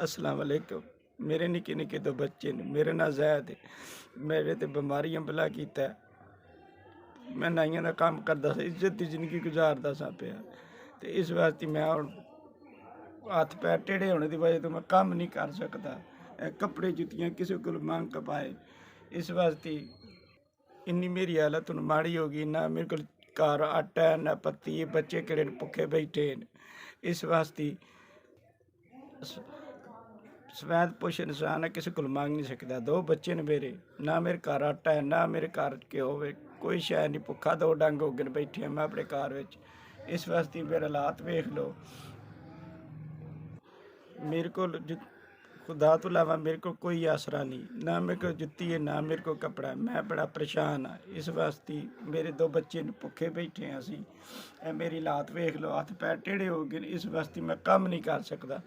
अस्सलाम वालेकुम। मेरे निक्के निक्के दो बच्चे ने, मेरा नाम जैद है। मेरे ते बीमारियां बला कीता है। मैं नाइयां दा काम करदा सा, इज्जत दी जिंदगी गुजारदा सा पिया ते इस वास्ते मैं हुण हत्थ पैर टेढ़े होने की वजह तो मैं काम नहीं कर सकता। कपड़े जुत्तियां किसी को मांग के पाए, इस वास्ते इन्नी मेरी हालत हुण माड़ी हो गई। ना मेरे को घर आटा है ना पत्ती है, बच्चे केड़े भुखे बैठे न। इस वास्ते सवैद पुछ इंसान है, किसी को मांग नहीं सकता। दो बच्चे ने मेरे, ना मेरे घर आटा है ना मेरे घर घ्यो हो, कोई शै नहीं, भुखा दो डंग हो गए बैठे मैं अपने घर विच। इस वास्ते मेरे हालात वेख लो। मेरे को खुदा तो इलावा मेरे को कोई आसरा नहीं, ना मेरे को जुत्ती है ना मेरे को कपड़ा है। मैं बड़ा परेशान हाँ। इस वास्ते मेरे दो बच्चे भुखे बैठे हैं असी। मेरी हालात वेख लो, हत्थ पैर टेढ़े हो गए। इस वास्ते मैं काम नहीं कर सकता।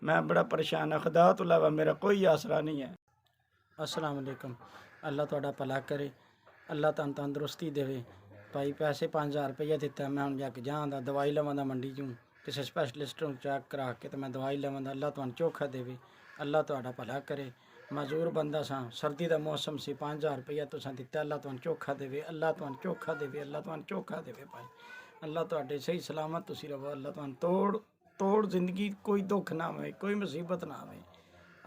मैं बड़ा परेशान हाँ। खुदा तो इलावा मेरा कोई आसरा नहीं है। अस्सलाम वालेकुम। अल्लाह तुहाडा भला करे, अल्लाह तुहानू तंदुरुस्ती देवे। भाई पैसे 5000 रुपया दिता, मैं हुण जाके जांदा दवाई लवांदा मंडी चों, किसी स्पैशलिस्ट नूं चैक करा के तो मैं दवाई लवांदा। अल्लाह तुहानू चोखा देवे, अल्लाह तुहाडा भला करे। मजदूर बंदा सा, सर्दी दा मौसम सी, 5000 रुपया तुसां दिता, अल्लाह तुहानू चोखा देवे, अल्लाह तुहानू चोखा देवे, अल्लाह तुहानू चोखा देवे। भाई अल्लाह तुहाडे सही सलामत तुसीं रहो, अल्लाह तुहानू तोड़ जिंदगी कोई दुख ना आवे, कोई मुसीबत ना आवे।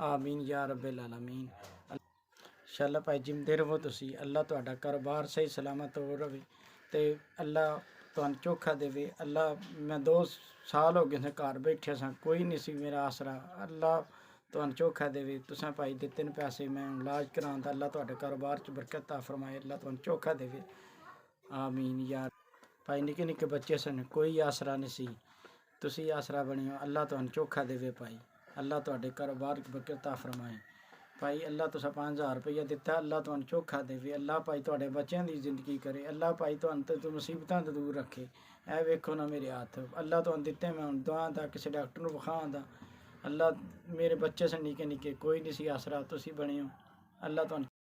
आमीन या रब्बिल आलमीन। इंशाअल्लाह भाई जिंदे रहो तुसी, अल्लाह तुहाडा कारोबार सही सलामत हो रहे ते अल्लाह तुहानू चोखा देवे। अल्लाह मैं 2 साल हो गए थे घर बैठे सा, कोई नहीं सी मेरा आसरा। अल्लाह तुहानू चोखा देवे। तुसें भाई दित्ते न पैसे, मैं इलाज करांदा, अल्लाह तुहाडे कारोबार च बरकत अता फरमाए, अल्लाह तुहानू चोखा देवे। आमीन यार। भाई निक्के निक्के बच्चे सन, कोई आसरा नहीं सी, तुसी आसरा बनियो, अल्लाह तुहानू चोखा देवे। भाई अल्लाह तुहाडे कारोबार च बरकत अता फरमाए। भाई अल्लाह तुसा 5000 रुपया दिता, अल्लाह तुहानू चोखा देवे। अल्लाह भाई तुहाडे बच्चों की जिंदगी करे, अल्लाह भाई तुहानू तो मुसीबतों तो दूर रखे। ऐ वेखो ना मेरे हाथ, अल्लाह तुहानू दिते, मैं हुण दुआ दा किसी डॉक्टर नूं विखांदा। अल्लाह मेरे बच्चे सन निक्के निक्के, कोई नहीं सी आसरा, तुसी बनियो, अल्लाह तुहानू